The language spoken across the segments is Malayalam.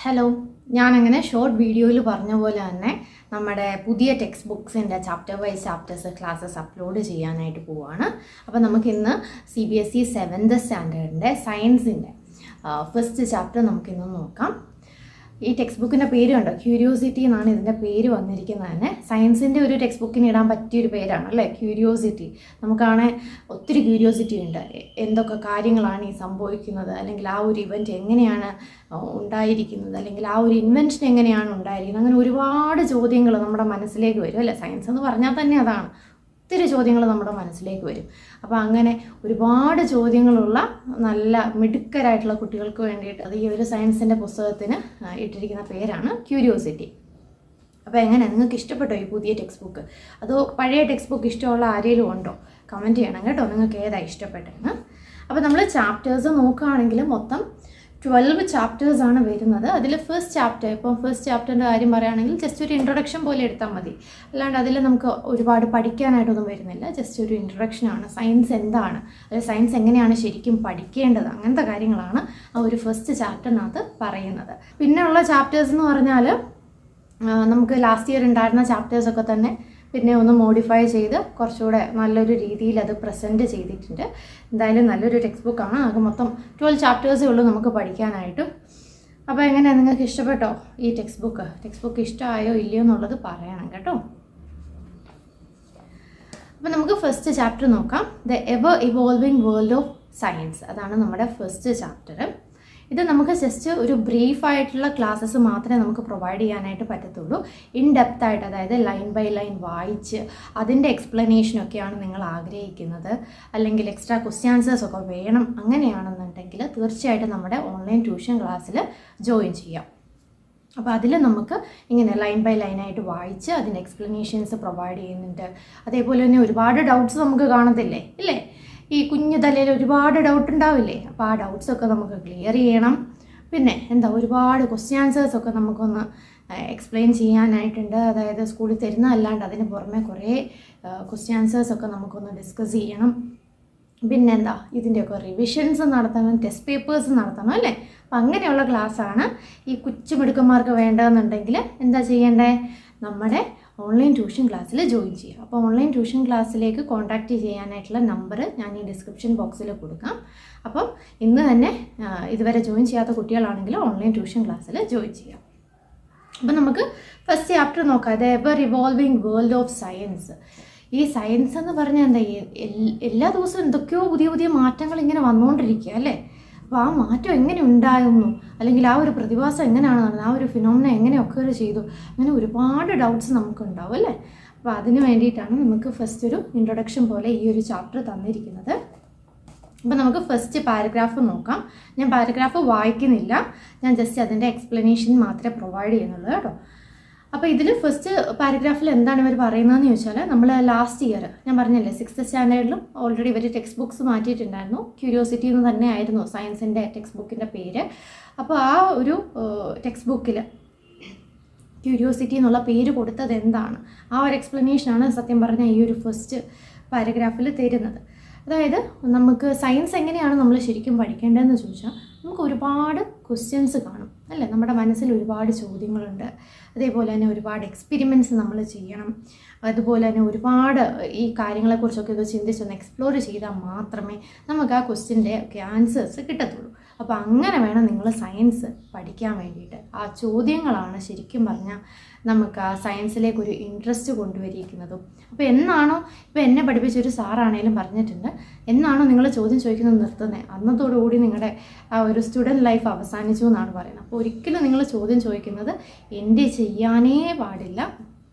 ഹലോ, ഞാനങ്ങനെ ഷോർട്ട് വീഡിയോയിൽ പറഞ്ഞ പോലെ തന്നെ നമ്മുടെ പുതിയ ടെക്സ്റ്റ് ബുക്സിൻ്റെ chapter wise chapters classes upload ചെയ്യാനായിട്ട് പോവുകയാണ്. അപ്പോൾ നമുക്കിന്ന് CBSE 7th സ്റ്റാൻഡേർഡിൻ്റെ സയൻസിൻ്റെ ഫസ്റ്റ് ചാപ്റ്റർ നമുക്കിന്ന് നോക്കാം. ഈ ടെക്സ്റ്റ് ബുക്കിൻ്റെ പേര് കണ്ടോ, ക്യൂരിയോസിറ്റി എന്നാണ് ഇതിൻ്റെ പേര് വന്നിരിക്കുന്നത് തന്നെ. സയൻസിൻ്റെ ഒരു ടെക്സ്റ്റ് ബുക്കിന് ഇടാൻ പറ്റിയൊരു പേരാണ് അല്ലേ, ക്യൂരിയോസിറ്റി. നമുക്കാണെ ഒത്തിരി ക്യൂരിയോസിറ്റി ഉണ്ട്. എന്തൊക്കെ കാര്യങ്ങളാണ് ഈ സംഭവിക്കുന്നത്, അല്ലെങ്കിൽ ആ ഒരു ഇവൻറ്റ് എങ്ങനെയാണ് ഉണ്ടായിരിക്കുന്നത്, അല്ലെങ്കിൽ ആ ഒരു ഇൻവെൻഷൻ എങ്ങനെയാണ് ഉണ്ടായിരിക്കുന്നത്, അങ്ങനെ ഒരുപാട് ചോദ്യങ്ങൾ നമ്മുടെ മനസ്സിലേക്ക് വരും അല്ലേ. സയൻസ് എന്ന് പറഞ്ഞാൽ തന്നെ അതാണ്, ഒത്തിരി ചോദ്യങ്ങൾ നമ്മുടെ മനസ്സിലേക്ക് വരും. അപ്പോൾ അങ്ങനെ ഒരുപാട് ചോദ്യങ്ങളുള്ള നല്ല മിടുക്കരായിട്ടുള്ള കുട്ടികൾക്ക് വേണ്ടിയിട്ട് അത് ഈ ഒരു സയൻസിൻ്റെ പുസ്തകത്തിന് ഇട്ടിരിക്കുന്ന പേരാണ് ക്യൂരിയോസിറ്റി. അപ്പോൾ എങ്ങനെ, നിങ്ങൾക്ക് ഇഷ്ടപ്പെട്ടോ ഈ പുതിയ ടെക്സ്റ്റ് ബുക്ക്? അതോ പഴയ ടെക്സ്റ്റ് ബുക്ക് ഇഷ്ടമുള്ള ആരെങ്കിലും ഉണ്ടോ? കമൻറ്റ് ചെയ്യണം കേട്ടോ, നിങ്ങൾക്ക് ഏതാണ് ഇഷ്ടപ്പെട്ടതെന്ന്. അപ്പോൾ നമ്മൾ ചാപ്റ്റേഴ്സ് നോക്കുകയാണെങ്കിൽ മൊത്തം 12 ചാപ്റ്റേഴ്സാണ് വരുന്നത്. അതിൽ ഫസ്റ്റ് ചാപ്റ്റർ, ഇപ്പം ഫസ്റ്റ് ചാപ്റ്ററിൻ്റെ കാര്യം പറയുകയാണെങ്കിൽ ജസ്റ്റ് ഒരു ഇൻട്രൊഡക്ഷൻ പോലെ എടുത്താൽ മതി. അല്ലാണ്ട് അതിൽ നമുക്ക് ഒരുപാട് പഠിക്കാനായിട്ടൊന്നും വരുന്നില്ല. ജസ്റ്റ് ഒരു ഇൻട്രൊഡക്ഷനാണ്. സയൻസ് എന്താണ്, അതായത് സയൻസ് എങ്ങനെയാണ് ശരിക്കും പഠിക്കേണ്ടത്, അങ്ങനത്തെ കാര്യങ്ങളാണ് ആ ഒരു ഫസ്റ്റ് ചാപ്റ്ററിനകത്ത് പറയുന്നത്. പിന്നെയുള്ള ചാപ്റ്റേഴ്സ് എന്ന് പറഞ്ഞാൽ നമുക്ക് ലാസ്റ്റ് ഇയർ ഉണ്ടായിരുന്ന ചാപ്റ്റേഴ്സൊക്കെ തന്നെ പിന്നെ ഒന്ന് മോഡിഫൈ ചെയ്ത് കുറച്ചുകൂടെ നല്ലൊരു രീതിയിൽ അത് പ്രസൻറ്റ് ചെയ്തിട്ടുണ്ട്. എന്തായാലും നല്ലൊരു ടെക്സ്റ്റ് ബുക്കാണ്. അത് മൊത്തം 12 ചാപ്റ്റേഴ്സേ ഉള്ളൂ നമുക്ക് പഠിക്കാനായിട്ടും. അപ്പോൾ എങ്ങനെയാണ്, നിങ്ങൾക്ക് ഇഷ്ടപ്പെട്ടോ ഈ ടെക്സ്റ്റ് ബുക്ക് ഇഷ്ടമായോ ഇല്ലയോ എന്നുള്ളത് പറയണം കേട്ടോ. അപ്പോൾ നമുക്ക് ഫസ്റ്റ് ചാപ്റ്റർ നോക്കാം. The ever evolving world of science, അതാണ് നമ്മുടെ ഫസ്റ്റ് ചാപ്റ്റർ. ഇത് നമുക്ക് ജസ്റ്റ് ഒരു ബ്രീഫായിട്ടുള്ള ക്ലാസ്സസ് മാത്രമേ നമുക്ക് പ്രൊവൈഡ് ചെയ്യാനായിട്ട് പറ്റത്തുള്ളൂ. ഇൻ ഡെപ്ത് ആയിട്ട്, അതായത് ലൈൻ ബൈ ലൈൻ വായിച്ച് അതിൻ്റെ എക്സ്പ്ലനേഷനൊക്കെയാണ് നിങ്ങൾ ആഗ്രഹിക്കുന്നത്, അല്ലെങ്കിൽ എക്സ്ട്രാ ക്വസ്റ്റ്യൻ ആൻസേഴ്സൊക്കെ വേണം അങ്ങനെയാണെന്നുണ്ടെങ്കിൽ തീർച്ചയായിട്ടും നമ്മുടെ ഓൺലൈൻ ട്യൂഷൻ ക്ലാസ്സിൽ ജോയിൻ ചെയ്യാം. അപ്പോൾ അതിൽ നമുക്ക് ഇങ്ങനെ ലൈൻ ബൈ ലൈനായിട്ട് വായിച്ച് അതിൻ്റെ എക്സ്പ്ലനേഷൻസ് പ്രൊവൈഡ് ചെയ്യുന്നുണ്ട്. അതേപോലെ തന്നെ ഒരുപാട് ഡൗട്ട്സ് നമുക്ക് കാണത്തില്ലേ ഇല്ലേ, ഈ കുഞ്ഞു തലയിൽ ഒരുപാട് ഡൗട്ട് ഉണ്ടാവില്ലേ, അപ്പോൾ ആ ഡൗട്ട്സൊക്കെ നമുക്ക് ക്ലിയർ ചെയ്യണം. പിന്നെ ഒരുപാട് ക്വസ്റ്റ്യൻ ആൻസേഴ്സൊക്കെ നമുക്കൊന്ന് എക്സ്പ്ലെയിൻ ചെയ്യാനായിട്ടുണ്ട്. അതായത് സ്കൂളിൽ തരുന്നതല്ലാണ്ട് അതിന് പുറമെ കുറേ ക്വസ്റ്റ്യൻ ആൻസേഴ്സൊക്കെ നമുക്കൊന്ന് ഡിസ്കസ് ചെയ്യണം. പിന്നെന്താ, ഇതിൻ്റെയൊക്കെ റിവിഷൻസ് നടത്തണം, ടെസ്റ്റ് പേപ്പേഴ്സ് നടത്തണം അല്ലേ. അപ്പം അങ്ങനെയുള്ള ക്ലാസ്സാണ് ഈ കൊച്ചുമിടുക്കന്മാർക്ക് വേണ്ടതെന്നുണ്ടെങ്കിൽ എന്താ ചെയ്യേണ്ടത്, നമ്മുടെ ഓൺലൈൻ ട്യൂഷൻ ക്ലാസ്സിൽ ജോയിൻ ചെയ്യുക. അപ്പോൾ ഓൺലൈൻ ട്യൂഷൻ ക്ലാസ്സിലേക്ക് കോൺടാക്റ്റ് ചെയ്യാനായിട്ടുള്ള നമ്പർ ഞാൻ ഈ ഡിസ്ക്രിപ്ഷൻ ബോക്സിൽ കൊടുക്കാം. അപ്പം ഇന്ന് തന്നെ ഇതുവരെ ജോയിൻ ചെയ്യാത്ത കുട്ടികളാണെങ്കിൽ ഓൺലൈൻ ട്യൂഷൻ ക്ലാസ്സിൽ ജോയിൻ ചെയ്യാം. അപ്പം നമുക്ക് ഫസ്റ്റ് ചാപ്റ്റർ നോക്കാം. The ever evolving world of science. ഈ സയൻസ് എന്ന് പറഞ്ഞാൽ എന്താ, എല്ലാ ദിവസവും എന്തൊക്കെയോ പുതിയ പുതിയ മാറ്റങ്ങൾ ഇങ്ങനെ വന്നുകൊണ്ടിരിക്കുക അല്ലേ. അപ്പോൾ ആ മാറ്റം എങ്ങനെ ഉണ്ടായിരുന്നു, അല്ലെങ്കിൽ ആ ഒരു പ്രതിഭാസം എങ്ങനെയാണ് നടന്നത്, ആ ഒരു ഫിനോമിന എങ്ങനെ ഒക്കർ ചെയ്തു, അങ്ങനെ ഒരുപാട് ഡൗട്ട്സ് നമുക്കുണ്ടാവും അല്ലേ. അപ്പോൾ അതിന് വേണ്ടിയിട്ടാണ് നമുക്ക് ഫസ്റ്റ് ഒരു ഇൻട്രൊഡക്ഷൻ പോലെ ഈ ഒരു ചാപ്റ്റർ തന്നിരിക്കുന്നത്. അപ്പോൾ നമുക്ക് ഫസ്റ്റ് പാരഗ്രാഫ് നോക്കാം. ഞാൻ പാരഗ്രാഫ് വായിക്കുന്നില്ല, ഞാൻ ജസ്റ്റ് അതിൻ്റെ എക്സ്പ്ലനേഷൻ മാത്രമേ പ്രൊവൈഡ് ചെയ്യുന്നുള്ളൂ കേട്ടോ. അപ്പോൾ ഇതിൽ ഫസ്റ്റ് പാരഗ്രാഫിൽ എന്താണ് ഇവർ പറയുന്നതെന്ന് ചോദിച്ചാൽ, നമ്മൾ ലാസ്റ്റ് ഇയർ ഞാൻ പറഞ്ഞില്ലേ 6th സ്റ്റാൻഡേർഡിലും ഓൾറെഡി ഇവർ ടെക്സ്റ്റ് ബുക്സ് മാറ്റിയിട്ടുണ്ടായിരുന്നു. ക്യൂരിയോസിറ്റി എന്ന് തന്നെയായിരുന്നു സയൻസിൻ്റെ ടെക്സ്റ്റ് ബുക്കിൻ്റെ പേര്. അപ്പോൾ ആ ഒരു ടെക്സ്റ്റ് ബുക്കിൽ ക്യൂരിയോസിറ്റി എന്നുള്ള പേര് കൊടുത്തത് എന്താണ്, ആ ഒരു എക്സ്പ്ലനേഷനാണ് സത്യം പറഞ്ഞാൽ ഈ ഒരു ഫസ്റ്റ് പാരഗ്രാഫിൽ തരുന്നത്. അതായത് നമുക്ക് സയൻസ് എങ്ങനെയാണ് നമ്മൾ ശരിക്കും പഠിക്കേണ്ടതെന്ന് ചോദിച്ചാൽ, നമുക്ക് ഒരുപാട് ക്വസ്റ്റ്യൻസ് കാണും അല്ലേ, നമ്മുടെ മനസ്സിൽ ഒരുപാട് ചോദ്യങ്ങളുണ്ട്. അതേപോലെ തന്നെ ഒരുപാട് എക്സ്പെരിമെൻറ്റ്സ് നമ്മൾ ചെയ്യണം. അതുപോലെ തന്നെ ഒരുപാട് ഈ കാര്യങ്ങളെക്കുറിച്ചൊക്കെ ഇത് ചിന്തിച്ചൊന്ന് എക്സ്പ്ലോർ ചെയ്താൽ മാത്രമേ നമുക്ക് ആ ക്വസ്റ്റ്യൻ്റെ ഒക്കെ ആൻസേഴ്സ് കിട്ടത്തുള്ളൂ. അപ്പോൾ അങ്ങനെ വേണം നിങ്ങൾ സയൻസ് പഠിക്കാൻ വേണ്ടിയിട്ട്. ആ ചോദ്യങ്ങളാണ് ശരിക്കും പറഞ്ഞാൽ നമുക്ക് ആ സയൻസിലേക്കൊരു ഇൻട്രസ്റ്റ് കൊണ്ടുവരിക്കുന്നതും. അപ്പോൾ എന്നാണോ, ഇപ്പോൾ എന്നെ പഠിപ്പിച്ചൊരു സാറാണേലും പറഞ്ഞിട്ടുണ്ട്, എന്നാണോ നിങ്ങൾ ചോദ്യം ചോദിക്കുന്നത് നിർത്തുന്നത്, അന്നത്തോടുകൂടി നിങ്ങളുടെ ആ ഒരു സ്റ്റുഡൻറ്റ് ലൈഫ് അവസാനിച്ചു എന്നാണ് പറയുന്നത്. അപ്പോൾ ഒരിക്കലും നിങ്ങൾ ചോദ്യം ചോദിക്കുന്നത് എൻഡ് ചെയ്യാനേ പാടില്ല,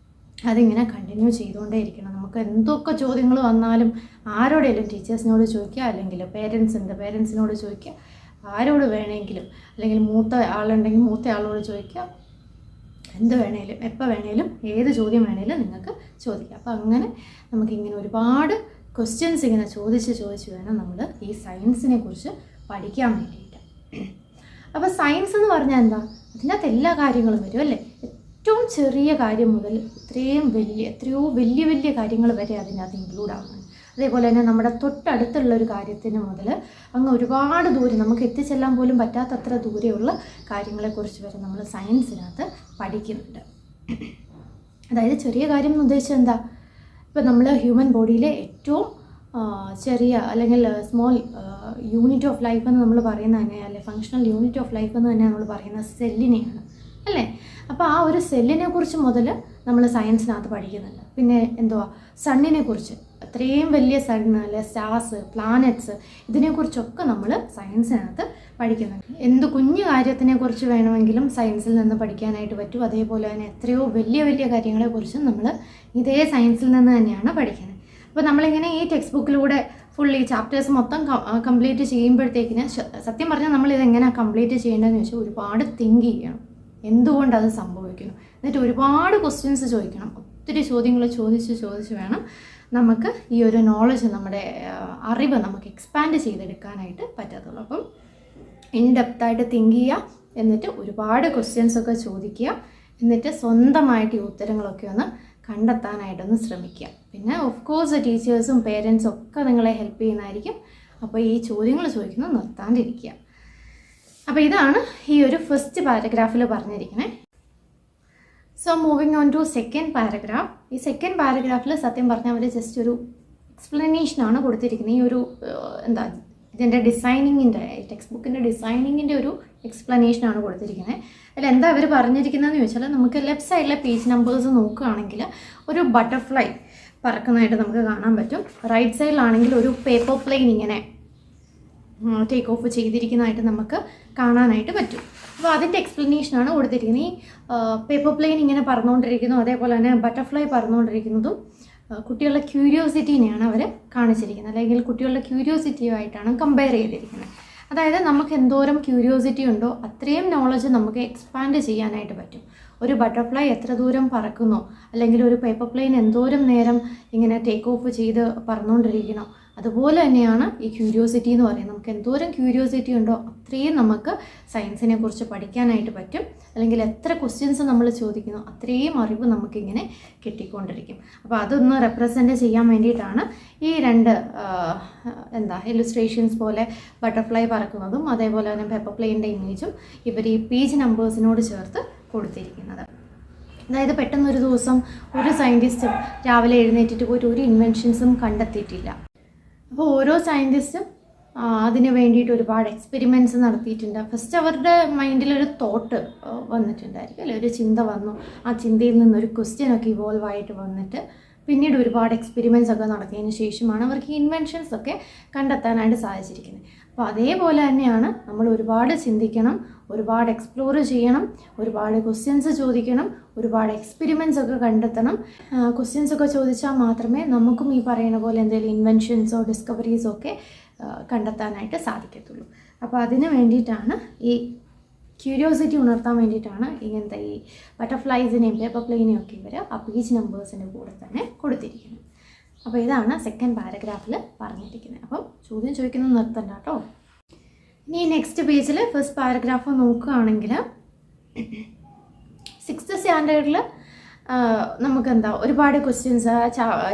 അതിങ്ങനെ കണ്ടിന്യൂ ചെയ്തുകൊണ്ടേ ഇരിക്കണം. നമുക്ക് എന്തൊക്കെ ചോദ്യങ്ങൾ വന്നാലും ആരോടെങ്കിലും ടീച്ചേഴ്സിനോട് ചോദിക്കുക, അല്ലെങ്കിൽ പേരൻസിനോട് ചോദിക്കുക, ആരോട് വേണമെങ്കിലും, അല്ലെങ്കിൽ മൂത്ത ആളുണ്ടെങ്കിൽ മൂത്ത ആളോട് ചോദിക്കുക, എന്ത് വേണേലും എപ്പോൾ വേണേലും ഏത് ചോദ്യം വേണേലും നിങ്ങൾക്ക് ചോദിക്കാം. അപ്പോൾ അങ്ങനെ നമുക്കിങ്ങനെ ഒരുപാട് ക്വസ്റ്റ്യൻസ് ഇങ്ങനെ ചോദിച്ച് വേണം നമ്മൾ ഈ സയൻസിനെ കുറിച്ച് പഠിക്കാൻ വേണ്ടിയിട്ട്. അപ്പോൾ സയൻസ് എന്ന് പറഞ്ഞാൽ എന്താ, അതിനകത്ത് എല്ലാ കാര്യങ്ങളും വരും അല്ലേ. ഏറ്റവും ചെറിയ കാര്യം മുതൽ എത്രയോ വലിയ കാര്യങ്ങൾ വരെ അതിനകത്ത് ഇൻക്ലൂഡ് ആവുന്നുണ്ട്. അതേപോലെ തന്നെ നമ്മുടെ തൊട്ടടുത്തുള്ള ഒരു കാര്യത്തിന് മുതൽ അങ്ങ് ഒരുപാട് ദൂരം നമുക്ക് എത്തിച്ചെല്ലാൻ പോലും പറ്റാത്തത്ര ദൂരെയുള്ള കാര്യങ്ങളെക്കുറിച്ച് വരെ നമ്മൾ സയൻസിനകത്ത് പഠിക്കുന്നുണ്ട്. അതായത് ചെറിയ കാര്യം എന്ന് ഉദ്ദേശിച്ചത് എന്താ, ഇപ്പോൾ നമ്മൾ ഹ്യൂമൻ ബോഡിയിലെ ഏറ്റവും ചെറിയ അല്ലെങ്കിൽ സ്മോൾ യൂണിറ്റ് ഓഫ് ലൈഫ് എന്ന് നമ്മൾ പറയുന്നത് തന്നെ, അല്ലെ ഫങ്ഷണൽ യൂണിറ്റ് ഓഫ് ലൈഫ് എന്ന് തന്നെ നമ്മൾ പറയുന്നത് സെല്ലിനെയാണ് അല്ലേ. അപ്പോൾ ആ ഒരു സെല്ലിനെ കുറിച്ച് മുതൽ നമ്മൾ സയൻസിനകത്ത് പഠിക്കുന്നുണ്ട്. പിന്നെ എന്തുവാ, സണ്ണിനെ കുറിച്ച്, അത്രയും വലിയ സണ്ണ് അല്ലെ, സ്റ്റാർസ്, പ്ലാനറ്റ്സ്, ഇതിനെക്കുറിച്ചൊക്കെ നമ്മൾ സയൻസിനകത്ത് പഠിക്കുന്നുണ്ട്. എന്ത് കുഞ്ഞു കാര്യത്തിനെ കുറിച്ച് വേണമെങ്കിലും സയൻസിൽ നിന്ന് പഠിക്കാനായിട്ട് പറ്റും. അതേപോലെ തന്നെ എത്രയോ വലിയ വലിയ കാര്യങ്ങളെക്കുറിച്ചും നമ്മൾ ഇതേ സയൻസിൽ നിന്ന് തന്നെയാണ് പഠിക്കുന്നത്. അപ്പോൾ നമ്മളിങ്ങനെ ഈ ടെക്സ്റ്റ് ബുക്കിലൂടെ ഫുൾ ഈ ചാപ്റ്റേഴ്സ് മൊത്തം കംപ്ലീറ്റ് ചെയ്യുമ്പോഴത്തേക്കിന് സത്യം പറഞ്ഞാൽ നമ്മളിതെങ്ങനെയാണ് കംപ്ലീറ്റ് ചെയ്യേണ്ടതെന്ന് വെച്ചാൽ ഒരുപാട് തിങ്ക് ചെയ്യണം, എന്തുകൊണ്ട് അത് സംഭവിക്കുന്നു, എന്നിട്ട് ഒരുപാട് ക്വസ്റ്റ്യൻസ് ചോദിക്കണം. ഒത്തിരി ചോദ്യങ്ങൾ ചോദിച്ച് വേണം നമുക്ക് ഈ ഒരു നോളജ്, നമ്മുടെ അറിവ് നമുക്ക് എക്സ്പാൻഡ് ചെയ്തെടുക്കാനായിട്ട് പറ്റത്തുള്ളൂ. അപ്പം ഇൻഡെപ്തായിട്ട് തിങ്ക് ചെയ്യുക, എന്നിട്ട് ഒരുപാട് ക്വസ്റ്റ്യൻസൊക്കെ ചോദിക്കുക, എന്നിട്ട് സ്വന്തമായിട്ട് ഈ ഉത്തരങ്ങളൊക്കെ ഒന്ന് കണ്ടെത്താനായിട്ടൊന്ന് ശ്രമിക്കുക. പിന്നെ ഓഫ് കോഴ്സ് ടീച്ചേഴ്സും പേരൻസും ഒക്കെ നിങ്ങളെ ഹെൽപ്പ് ചെയ്യുന്നതായിരിക്കും. അപ്പോൾ ഈ ചോദ്യങ്ങൾ ചോദിക്കുന്നത് നിർത്താണ്ടിരിക്കുക. അപ്പോൾ ഇതാണ് ഈ ഒരു ഫസ്റ്റ് പാരഗ്രാഫിൽ പറഞ്ഞിരിക്കുന്നത്. So moving on to second paragraph. ഈ സെക്കൻഡ് പാരഗ്രാഫിൽ സത്യം പറഞ്ഞാൽ അവർ ജസ്റ്റ് ഒരു എക്സ്പ്ലനേഷനാണ് കൊടുത്തിരിക്കുന്നത്. ഈ ഒരു എന്താ ഇതിൻ്റെ ഡിസൈനിങ്ങിൻ്റെ, ടെക്സ്റ്റ് ബുക്കിൻ്റെ ഡിസൈനിങ്ങിൻ്റെ ഒരു എക്സ്പ്ലനേഷനാണ് കൊടുത്തിരിക്കുന്നത്. അതിൽ എന്താ അവർ പറഞ്ഞിരിക്കുന്നതെന്ന് ചോദിച്ചാൽ, നമുക്ക് ലെഫ്റ്റ് സൈഡിലെ പേജ് നമ്പേഴ്സ് നോക്കുകയാണെങ്കിൽ ഒരു ബട്ടർഫ്ലൈ പറക്കുന്നതായിട്ട് നമുക്ക് കാണാൻ പറ്റും. റൈറ്റ് സൈഡിലാണെങ്കിൽ ഒരു പേപ്പർ പ്ലെയിൻ ഇങ്ങനെ ടേക്ക് ഓഫ് ചെയ്തിരിക്കുന്നതായിട്ട് നമുക്ക് കാണാനായിട്ട് പറ്റും. അപ്പോൾ അതിൻ്റെ എക്സ്പ്ലനേഷനാണ് കൊടുത്തിരിക്കുന്നത്. ഈ പേപ്പർ പ്ലെയിൻ ഇങ്ങനെ പറന്നുകൊണ്ടിരിക്കുന്നു, അതേപോലെ തന്നെ ബട്ടർഫ്ലൈ പറന്നുകൊണ്ടിരിക്കുന്നതും കുട്ടികളുടെ ക്യൂരിയോസിറ്റീനെയാണ് അവർ കാണിച്ചിരിക്കുന്നത്, അല്ലെങ്കിൽ കുട്ടികളുടെ ക്യൂരിയോസിറ്റിയുമായിട്ടാണ് കമ്പയർ ചെയ്തിരിക്കുന്നത്. അതായത് നമുക്ക് എന്തോരം ക്യൂരിയോസിറ്റി ഉണ്ടോ അത്രയും നോളജ് നമുക്ക് എക്സ്പാൻഡ് ചെയ്യാനായിട്ട് പറ്റും. ഒരു ബട്ടർഫ്ലൈ എത്ര ദൂരം പറക്കുന്നോ, അല്ലെങ്കിൽ ഒരു പേപ്പർ പ്ലെയിൻ എന്തോരം നേരം ഇങ്ങനെ ടേക്ക് ഓഫ് ചെയ്ത് പറന്നുകൊണ്ടിരിക്കണോ, അതുപോലെ തന്നെയാണ് ഈ ക്യൂരിയോസിറ്റി എന്ന് പറയുന്നത്. നമുക്ക് എന്തോരം ക്യൂരിയോസിറ്റി ഉണ്ടോ അത്രയും നമുക്ക് സയൻസിനെ കുറിച്ച് പഠിക്കാനായിട്ട് പറ്റും. അല്ലെങ്കിൽ എത്ര ക്വസ്റ്റ്യൻസ് നമ്മൾ ചോദിക്കുന്നോ അത്രയും അറിവ് നമുക്കിങ്ങനെ കിട്ടിക്കൊണ്ടിരിക്കും. അപ്പോൾ അതൊന്ന് റെപ്രസെൻറ്റ് ചെയ്യാൻ വേണ്ടിയിട്ടാണ് ഈ രണ്ട് ഇല്ലുസ്ട്രേഷൻസ് പോലെ ബട്ടർഫ്ലൈ പറക്കുന്നതും അതേപോലെ തന്നെ പേപ്പർ പ്ലെയിൻ്റെ ഇമേജും ഇവർ ഈ പേജ് നമ്പേഴ്സിനോട് ചേർത്ത് കൊടുത്തിരിക്കുന്നത്. അതായത് പെട്ടെന്നൊരു ദിവസം ഒരു സയൻറ്റിസ്റ്റും രാവിലെ എഴുന്നേറ്റിട്ട് പോയിട്ട് ഒരു ഇൻവെൻഷൻസും കണ്ടെത്തിയിട്ടില്ല. അപ്പോൾ ഓരോ സയൻറ്റിസ്റ്റും അതിന് വേണ്ടിയിട്ട് ഒരുപാട് എക്സ്പെരിമെൻറ്റ്സ് നടത്തിയിട്ടുണ്ട്. ഫസ്റ്റ് അവരുടെ മൈൻഡിലൊരു തോട്ട് വന്നിട്ടുണ്ടായിരിക്കും, അല്ലെ, ഒരു ചിന്ത വന്നു. ആ ചിന്തയിൽ നിന്നൊരു ക്വസ്റ്റ്യനൊക്കെ ഇവോൾവ് ആയിട്ട് വന്നിട്ട് പിന്നീട് ഒരുപാട് എക്സ്പെരിമെൻറ്റ്സ് ഒക്കെ നടത്തിയതിന് ശേഷമാണ് അവർക്ക് ഇൻവെൻഷൻസ് ഒക്കെ കണ്ടെത്താനായിട്ട് സാധിച്ചിരിക്കുന്നത്. അപ്പോൾ അതേപോലെ തന്നെയാണ് നമ്മൾ ഒരുപാട് ചിന്തിക്കണം, ഒരുപാട് എക്സ്പ്ലോർ ചെയ്യണം, ഒരുപാട് ക്വസ്റ്റ്യൻസ് ചോദിക്കണം, ഒരുപാട് എക്സ്പെരിമെൻറ്റ്സ് ഒക്കെ കണ്ടെത്തണം. ക്വസ്റ്റ്യൻസ് ഒക്കെ ചോദിച്ചാൽ മാത്രമേ നമുക്കും ഈ പറയുന്ന പോലെ എന്തെങ്കിലും ഇൻവെൻഷൻസോ ഡിസ്കവറീസോ ഒക്കെ കണ്ടെത്താനായിട്ട് സാധിക്കത്തുള്ളൂ. അപ്പോൾ അതിന് വേണ്ടിയിട്ടാണ്, ഈ ക്യൂരിയോസിറ്റി ഉണർത്താൻ വേണ്ടിയിട്ടാണ് ഇങ്ങനത്തെ ഈ ബട്ടർഫ്ലൈസിനെയും പേപ്പർ പ്ലെയിനെയും ഒക്കെ ഇവർ ആ പേജ് നമ്പേഴ്സിൻ്റെ കൂടെ തന്നെ കൊടുത്തിരിക്കുന്നത്. അപ്പോൾ ഇതാണ് സെക്കൻഡ് പാരഗ്രാഫിൽ പറഞ്ഞിരിക്കുന്നത്. അപ്പം ചോദ്യം ചോദിക്കുന്നത് നിർത്തണ്ട കേട്ടോ. ഇനി നെക്സ്റ്റ് പേജിൽ ഫസ്റ്റ് പാരഗ്രാഫ് നോക്കുകയാണെങ്കിൽ 6th സ്റ്റാൻഡേർഡിൽ നമുക്കെന്താ ഒരുപാട് ക്വസ്റ്റ്യൻസ്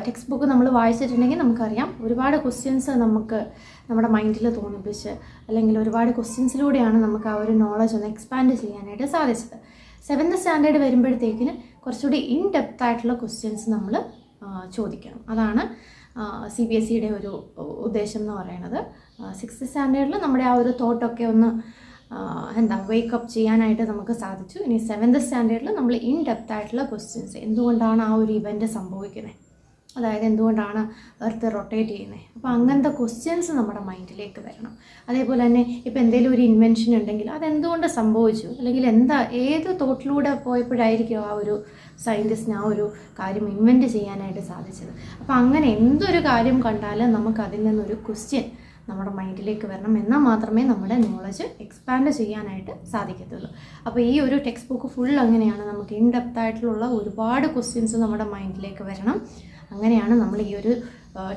ടെക്സ്റ്റ് ബുക്ക് നമ്മൾ വായിച്ചിട്ടുണ്ടെങ്കിൽ നമുക്കറിയാം, ഒരുപാട് ക്വസ്റ്റ്യൻസ് നമുക്ക് നമ്മുടെ മൈൻഡിൽ തോന്നിപ്പിച്ച്, അല്ലെങ്കിൽ ഒരുപാട് ക്വസ്റ്റ്യൻസിലൂടെയാണ് നമുക്ക് ആ ഒരു നോളജ് ഒന്ന് എക്സ്പാൻഡ് ചെയ്യാനായിട്ട് സാധിച്ചത്. 7th സ്റ്റാൻഡേർഡ് വരുമ്പോഴത്തേക്കിന് കുറച്ചുകൂടി ഇൻ ഡെപ്ത് ആയിട്ടുള്ള ക്വസ്റ്റ്യൻസ് നമ്മൾ ചോദിക്കണം. അതാണ് CBSEയുടെ ഒരു ഉദ്ദേശം എന്ന് പറയുന്നത്. 6th സ്റ്റാൻഡേർഡിൽ നമ്മുടെ ആ ഒരു തോട്ടൊക്കെ ഒന്ന് വേക്കപ്പ് ചെയ്യാനായിട്ട് നമുക്ക് സാധിച്ചു. ഇനി 7th സ്റ്റാൻഡേർഡിൽ നമ്മൾ ഇൻ ഡെപ്ത് ആയിട്ടുള്ള ക്വസ്റ്റ്യൻസ്, എന്തുകൊണ്ടാണ് ആ ഒരു ഇവൻറ്റ് സംഭവിക്കുന്നത്, അതായത് എന്തുകൊണ്ടാണ് എർത്ത് റൊട്ടേറ്റ് ചെയ്യുന്നത്, അപ്പോൾ അങ്ങനത്തെ ക്വസ്റ്റ്യൻസ് നമ്മുടെ മൈൻഡിലേക്ക് വരണം. അതേപോലെ തന്നെ ഇപ്പോൾ എന്തെങ്കിലും ഒരു ഇൻവെൻഷൻ ഉണ്ടെങ്കിൽ അതെന്തുകൊണ്ട് സംഭവിച്ചു, അല്ലെങ്കിൽ ഏത് തോട്ടിലൂടെ പോയപ്പോഴായിരിക്കും ആ ഒരു സയൻറ്റിസ്റ്റിന് ആ ഒരു കാര്യം ഇൻവെൻറ്റ് ചെയ്യാനായിട്ട് സാധിച്ചത്. അപ്പോൾ അങ്ങനെ എന്തൊരു കാര്യം കണ്ടാലും നമുക്ക് അതിൽ നിന്നൊരു ക്വസ്റ്റ്യൻ നമ്മുടെ മൈൻഡിലേക്ക് വരണം, എന്നാൽ മാത്രമേ നമ്മുടെ നോളജ് എക്സ്പാൻഡ് ചെയ്യാനായിട്ട് സാധിക്കത്തുള്ളൂ. അപ്പോൾ ഈ ഒരു ടെക്സ്റ്റ് ബുക്ക് ഫുൾ അങ്ങനെയാണ്, നമുക്ക് ഇൻ ഡെപ്ത് ആയിട്ടുള്ള ഒരുപാട് ക്വസ്റ്റ്യൻസ് നമ്മുടെ മൈൻഡിലേക്ക് വരണം. അങ്ങനെയാണ് നമ്മൾ ഈ ഒരു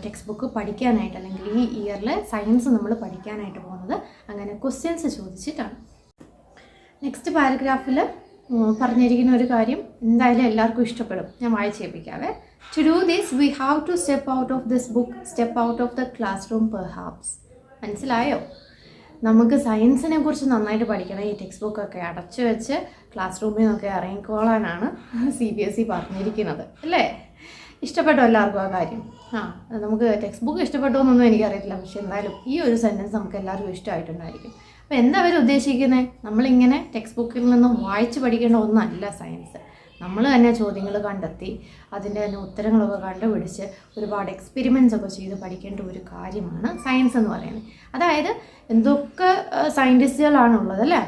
ടെക്സ്റ്റ് ബുക്ക് പഠിക്കാനായിട്ട്, അല്ലെങ്കിൽ ഈ ഇയറിലെ സയൻസ് നമ്മൾ പഠിക്കാനായിട്ട് പോകുന്നത്. അങ്ങനെ ക്വസ്റ്റ്യൻസ് ചോദിച്ചിട്ടാണ്. നെക്സ്റ്റ് പാരഗ്രാഫിൽ പറഞ്ഞിരിക്കുന്ന ഒരു കാര്യം എന്തായാലും എല്ലാവർക്കും ഇഷ്ടപ്പെടും, ഞാൻ വായിച്ചേൽപ്പിക്കാവേ. To do this, we have to step out of this book, step out of the classroom perhaps. മനസ്സിലായോ? നമുക്ക് സയൻസിനെ കുറിച്ച് നന്നായിട്ട് പഠിക്കണം. ഈ ടെക്സ്റ്റ് ബുക്കൊക്കെ അടച്ചു വെച്ച് ക്ലാസ് റൂമിൽ നിന്നൊക്കെ ഇറങ്ങിക്കോളാനാണ് CBSE പറഞ്ഞിരിക്കുന്നത് അല്ലേ? ഇഷ്ടപ്പെട്ടോ എല്ലാവർക്കും ആ കാര്യം? നമുക്ക് ടെക്സ്റ്റ് ബുക്ക് ഇഷ്ടപ്പെട്ടോ എന്നൊന്നും എനിക്കറിയില്ല, പക്ഷെ എന്തായാലും ഈ ഒരു സെൻറ്റൻസ് നമുക്ക് എല്ലാവർക്കും ഇഷ്ടമായിട്ടുണ്ടായിരിക്കും. അപ്പോൾ എന്താ അവർ ഉദ്ദേശിക്കുന്നത്? നമ്മളിങ്ങനെ ടെക്സ്റ്റ് ബുക്കിൽ നിന്നും വായിച്ച് പഠിക്കേണ്ട ഒന്നല്ല സയൻസ്. നമ്മൾ തന്നെ ചോദ്യങ്ങൾ കണ്ടെത്തി അതിൻ്റെ തന്നെ ഉത്തരങ്ങളൊക്കെ കണ്ടുപിടിച്ച് ഒരുപാട് എക്സ്പെരിമെൻറ്റ്സ് ഒക്കെ ചെയ്ത് പഠിക്കേണ്ട ഒരു കാര്യമാണ് സയൻസ് എന്ന് പറയുന്നത്. അതായത് എന്തൊക്കെ സയൻറ്റിസ്റ്റുകളാണുള്ളത് അല്ലേ?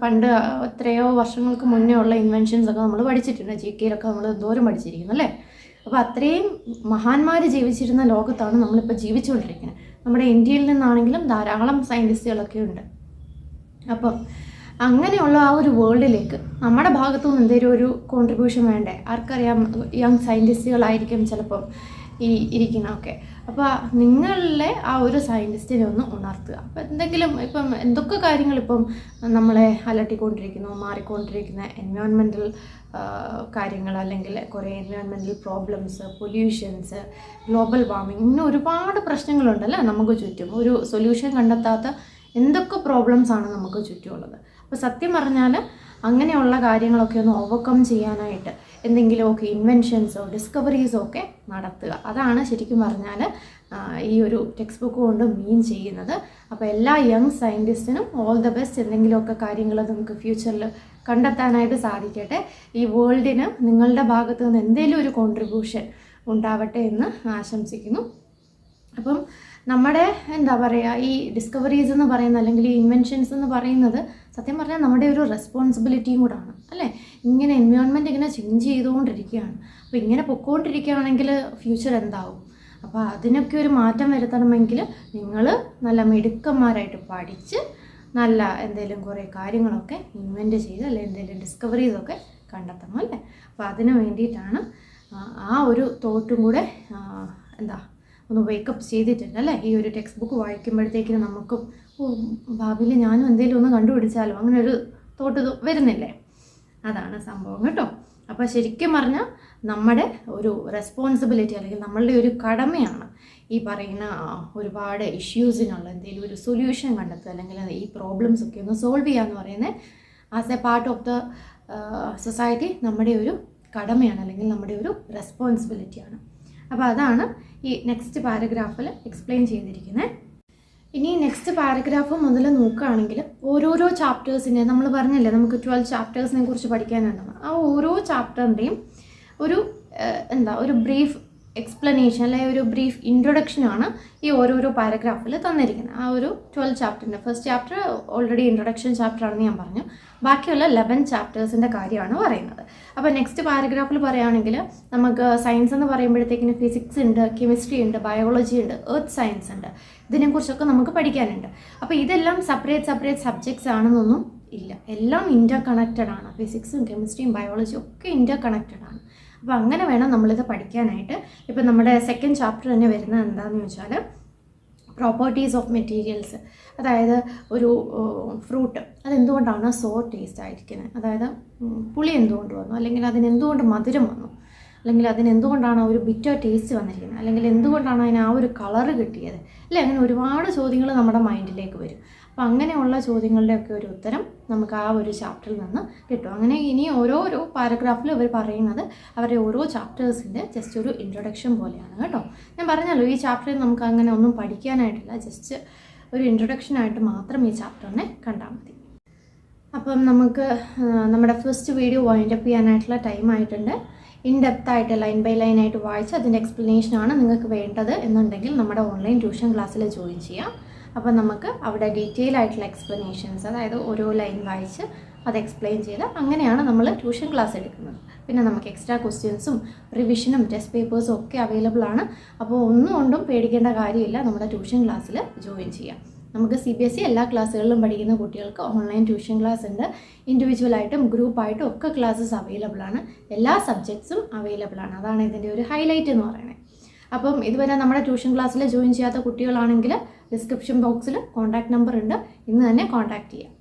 പണ്ട് എത്രയോ വർഷങ്ങൾക്ക് മുന്നേ ഉള്ള ഇൻവെൻഷൻസ് ഒക്കെ നമ്മൾ പഠിച്ചിട്ടുണ്ട്. GK നമ്മൾ എന്തോരം പഠിച്ചിരിക്കുന്നു അല്ലേ? അപ്പോൾ അത്രയും മഹാന്മാർ ജീവിച്ചിരുന്ന ലോകത്താണ് നമ്മളിപ്പോൾ ജീവിച്ചുകൊണ്ടിരിക്കുന്നത്. നമ്മുടെ ഇന്ത്യയിൽ നിന്നാണെങ്കിലും ധാരാളം സയൻറ്റിസ്റ്റുകളൊക്കെ ഉണ്ട്. അപ്പം അങ്ങനെയുള്ള ആ ഒരു വേൾഡിലേക്ക് നമ്മുടെ ഭാഗത്തു നിന്ന് എന്തെങ്കിലും ഒരു കോൺട്രിബ്യൂഷൻ വേണ്ടേ? ആർക്കറിയാം, യങ് സയൻറ്റിസ്റ്റുകളായിരിക്കും ചിലപ്പം ഈ ഇരിക്കുന്നതൊക്കെ. അപ്പോൾ നിങ്ങളിലെ ആ ഒരു സയൻറ്റിസ്റ്റിനെ ഒന്ന് ഉണർത്തുക. അപ്പോൾ എന്തെങ്കിലും ഇപ്പം എന്തൊക്കെ കാര്യങ്ങൾ ഇപ്പം നമ്മളെ അലട്ടിക്കൊണ്ടിരിക്കുന്നു, മാറിക്കൊണ്ടിരിക്കുന്ന എൻവയോൺമെൻറ്റൽ കാര്യങ്ങൾ, അല്ലെങ്കിൽ കുറേ environmental problems, pollutions, global warming, ഇങ്ങനെ ഒരുപാട് പ്രശ്നങ്ങളുണ്ടല്ലേ നമുക്ക് ചുറ്റും. ഒരു സൊല്യൂഷൻ കണ്ടെത്താത്ത എന്തൊക്കെ പ്രോബ്ലംസാണ് നമുക്ക് ചുറ്റുമുള്ളത്. അപ്പോൾ സത്യം പറഞ്ഞാൽ അങ്ങനെയുള്ള കാര്യങ്ങളൊക്കെ ഒന്ന് ഓവർകം ചെയ്യാനായിട്ട് എന്തെങ്കിലുമൊക്കെ ഇൻവെൻഷൻസോ ഡിസ്കവറീസോ ഒക്കെ നടത്തുക. അതാണ് ശരിക്കും പറഞ്ഞാൽ ഈ ഒരു ടെക്സ്റ്റ് ബുക്ക് കൊണ്ട് മീൻ ചെയ്യുന്നത്. അപ്പോൾ എല്ലാ യങ് സയൻറ്റിസ്റ്റിനും ഓൾ ദ ബെസ്റ്റ്. എന്തെങ്കിലുമൊക്കെ കാര്യങ്ങൾ നമുക്ക് ഫ്യൂച്ചറിൽ കണ്ടെത്താനായിട്ട് സാധിക്കട്ടെ. ഈ വേൾഡിന് നിങ്ങളുടെ ഭാഗത്ത് നിന്ന് എന്തെങ്കിലും ഒരു കോൺട്രിബ്യൂഷൻ ഉണ്ടാവട്ടെ എന്ന് ആശംസിക്കുന്നു. അപ്പം നമ്മുടെ എന്താ പറയുക, ഈ ഡിസ്കവറീസ് എന്ന് പറയുന്നത് അല്ലെങ്കിൽ ഈ ഇൻവെൻഷൻസ് എന്ന് പറയുന്നത് സത്യം പറഞ്ഞാൽ നമ്മുടെ ഒരു റെസ്പോൺസിബിലിറ്റിയും കൂടാണ് അല്ലേ? ഇങ്ങനെ എൻവയോൺമെൻറ്റ് ഇങ്ങനെ ചേഞ്ച് ചെയ്തുകൊണ്ടിരിക്കുകയാണ്. അപ്പോൾ ഇങ്ങനെ പൊയ്ക്കൊണ്ടിരിക്കുകയാണെങ്കിൽ ഫ്യൂച്ചർ എന്താവും? അപ്പോൾ അതിനൊക്കെ ഒരു മാറ്റം വരുത്തണമെങ്കിൽ നിങ്ങൾ നല്ല മിടുക്കന്മാരായിട്ട് പഠിച്ച് നല്ല എന്തെങ്കിലും കുറേ കാര്യങ്ങളൊക്കെ ഇൻവെൻറ്റ് ചെയ്ത് അല്ലെങ്കിൽ എന്തെങ്കിലും ഡിസ്കവറീസൊക്കെ കണ്ടെത്തണം അല്ലേ? അപ്പോൾ അതിന് വേണ്ടിയിട്ടാണ് ആ ഒരു തോട്ടും കൂടെ ഒന്ന് വേക്കപ്പ് ചെയ്തിട്ടുണ്ട് അല്ലേ? ഈ ഒരു ടെക്സ്റ്റ് ബുക്ക് വായിക്കുമ്പോഴത്തേക്കിന് നമുക്കും ഭാവിയിൽ ഞാനും എന്തെങ്കിലും ഒന്ന് കണ്ടുപിടിച്ചാലോ അങ്ങനെ ഒരു തോട്ട് വരുന്നില്ലേ? അതാണ് സംഭവം കേട്ടോ. അപ്പോൾ ശരിക്കും പറഞ്ഞാൽ നമ്മുടെ ഒരു റെസ്പോൺസിബിലിറ്റി അല്ലെങ്കിൽ നമ്മളുടെ ഒരു കടമയാണ് ഈ പറയുന്ന ഒരുപാട് ഇഷ്യൂസിനുള്ള എന്തെങ്കിലും ഒരു സൊല്യൂഷൻ കണ്ടെത്തുക, അല്ലെങ്കിൽ ഈ പ്രോബ്ലംസ് ഒക്കെ ഒന്ന് സോൾവ് ചെയ്യുക എന്ന് പറയുന്നത് as A part of the society നമ്മുടെ ഒരു കടമയാണ്, അല്ലെങ്കിൽ നമ്മുടെ ഒരു റെസ്പോൺസിബിലിറ്റിയാണ്. അപ്പോൾ അതാണ് ഈ നെക്സ്റ്റ് പാരഗ്രാഫിൽ എക്സ്പ്ലെയിൻ ചെയ്തിരിക്കുന്നത്. ഇനി നെക്സ്റ്റ് പാരഗ്രാഫ് മുതൽ നോക്കുകയാണെങ്കിൽ ഓരോരോ ചാപ്റ്റേഴ്സിൻ്റെ നമ്മൾ പറഞ്ഞില്ലേ നമുക്ക് 12 ചാപ്റ്റേഴ്സിനെ കുറിച്ച് പഠിക്കാനുണ്ടെന്ന്. ആ ഓരോ ചാപ്റ്ററിൻ്റെയും ഒരു ബ്രീഫ് എക്സ്പ്ലനേഷൻ അല്ലെങ്കിൽ ഒരു ബ്രീഫ് ഇൻട്രൊഡക്ഷനാണ് ഈ ഓരോരോ പാരഗ്രാഫിൽ തന്നിരിക്കുന്നത്. ആ ഒരു 12 ചാപ്റ്ററിൻ്റെ first chapter already introduction chapter ആണെന്ന് ഞാൻ പറഞ്ഞു. ബാക്കിയുള്ള 11 ചാപ്റ്റേഴ്സിൻ്റെ കാര്യമാണ് പറയുന്നത്. അപ്പോൾ നെക്സ്റ്റ് പാരഗ്രാഫിൽ പറയുകയാണെങ്കിൽ നമുക്ക് സയൻസ് എന്ന് പറയുമ്പോഴത്തേക്കിന് ഫിസിക്സ് ഉണ്ട്, കെമിസ്ട്രി ഉണ്ട്, ബയോളജി ഉണ്ട്, എർത്ത് സയൻസ് ഉണ്ട്. ഇതിനെക്കുറിച്ചൊക്കെ നമുക്ക് പഠിക്കാനുണ്ട്. അപ്പോൾ ഇതെല്ലാം സെപ്പറേറ്റ് സബ്ജക്ട്സ് ആണെന്നൊന്നും ഇല്ല, എല്ലാം ഇൻ്റർ കണക്റ്റഡ് ആണ്. ഫിസിക്സും കെമിസ്ട്രിയും ബയോളജിയും ഒക്കെ ഇൻ്റർ കണക്റ്റഡ് ആണ്. അപ്പോൾ അങ്ങനെ വേണം നമ്മളിത് പഠിക്കാനായിട്ട്. ഇപ്പം നമ്മുടെ സെക്കൻഡ് ചാപ്റ്റർ തന്നെ വരുന്നത് എന്താണെന്ന് ചോദിച്ചാൽ പ്രോപ്പർട്ടീസ് ഓഫ് മെറ്റീരിയൽസ്. അതായത് ഒരു ഫ്രൂട്ട് അതെന്തുകൊണ്ടാണ് സോ ടേസ്റ്റ് ആയിരിക്കുന്നത്, അതായത് പുളി എന്തുകൊണ്ട് വന്നു, അല്ലെങ്കിൽ അതിനെന്തുകൊണ്ട് മധുരം വന്നു, അല്ലെങ്കിൽ അതിനെന്തുകൊണ്ടാണ് ഒരു ബിറ്റർ ടേസ്റ്റ് വന്നിരിക്കുന്നത്, അല്ലെങ്കിൽ എന്തുകൊണ്ടാണ് അതിന് ആ ഒരു കളറ് കിട്ടിയത് അല്ലേ? അങ്ങനെ ഒരുപാട് ചോദ്യങ്ങൾ നമ്മുടെ മൈൻഡിലേക്ക് വരും. അപ്പോൾ അങ്ങനെയുള്ള ചോദ്യങ്ങളുടെയൊക്കെ ഒരു ഉത്തരം നമുക്ക് ആ ഒരു ചാപ്റ്ററിൽ നിന്ന് കിട്ടും. അങ്ങനെ ഇനി ഓരോരോ പാരഗ്രാഫിലും അവർ പറയുന്നത് അവരുടെ ഓരോ ചാപ്റ്റേഴ്സിൻ്റെ ജസ്റ്റ് ഒരു ഇൻട്രൊഡക്ഷൻ പോലെയാണ് കേട്ടോ. ഞാൻ പറഞ്ഞല്ലോ ഈ ചാപ്റ്ററിൽ നമുക്ക് അങ്ങനെ ഒന്നും പഠിക്കാനായിട്ടില്ല, ജസ്റ്റ് ഒരു ഇൻട്രൊഡക്ഷനായിട്ട് മാത്രം ഈ ചാപ്റ്ററിനെ കണ്ടാൽ മതി. അപ്പം നമുക്ക് നമ്മുടെ ഫസ്റ്റ് വീഡിയോ വൈൻഡപ്പ് ചെയ്യാനായിട്ടുള്ള ടൈം ആയിട്ടുണ്ട്. ഇൻഡെപ്തായിട്ട് ലൈൻ ബൈ ലൈൻ ആയിട്ട് വായിച്ച് അതിൻ്റെ എക്സ്പ്ലനേഷനാണ് നിങ്ങൾക്ക് വേണ്ടത് എന്നുണ്ടെങ്കിൽ നമ്മുടെ ഓൺലൈൻ ട്യൂഷൻ ക്ലാസ്സിൽ ജോയിൻ ചെയ്യാം. അപ്പോൾ നമുക്ക് അവിടെ ഡീറ്റെയിൽ ആയിട്ടുള്ള എക്സ്പ്ലനേഷൻസ്, അതായത് ഓരോ ലൈൻ വായിച്ച് അത് എക്സ്പ്ലെയിൻ ചെയ്ത് അങ്ങനെയാണ് നമ്മൾ ട്യൂഷൻ ക്ലാസ് എടുക്കുന്നത്. പിന്നെ നമുക്ക് എക്സ്ട്രാ ക്വസ്റ്റ്യൻസും റിവിഷനും ടെസ്റ്റ് പേപ്പേഴ്സും ഒക്കെ അവൈലബിൾ ആണ്. അപ്പോൾ ഒന്നും പേടിക്കേണ്ട കാര്യമില്ല, നമ്മുടെ ട്യൂഷൻ ക്ലാസ്സിൽ ജോയിൻ ചെയ്യാം. നമുക്ക് CBSE എല്ലാ ക്ലാസ്സുകളിലും പഠിക്കുന്ന കുട്ടികൾക്ക് ഓൺലൈൻ ട്യൂഷൻ ക്ലാസ് ഉണ്ട്. ഇൻഡിവിജ്വലായിട്ടും ഗ്രൂപ്പായിട്ടും ഒക്കെ ക്ലാസ്സസ് അവൈലബിൾ ആണ്. എല്ലാ സബ്ജക്ട്സും അവൈലബിൾ ആണ്. അതാണ് ഇതിൻ്റെ ഒരു ഹൈലൈറ്റ് എന്ന് പറയുന്നത്. അപ്പം ഇതുവരെ നമ്മുടെ ട്യൂഷൻ ക്ലാസ്സിൽ ജോയിൻ ചെയ്യാത്ത കുട്ടികളാണെങ്കിൽ ഡിസ്ക്രിപ്ഷൻ ബോക്സിൽ കോൺടാക്റ്റ് നമ്പർ ഉണ്ട്, ഇന്ന് തന്നെ കോൺടാക്റ്റ് ചെയ്യാം.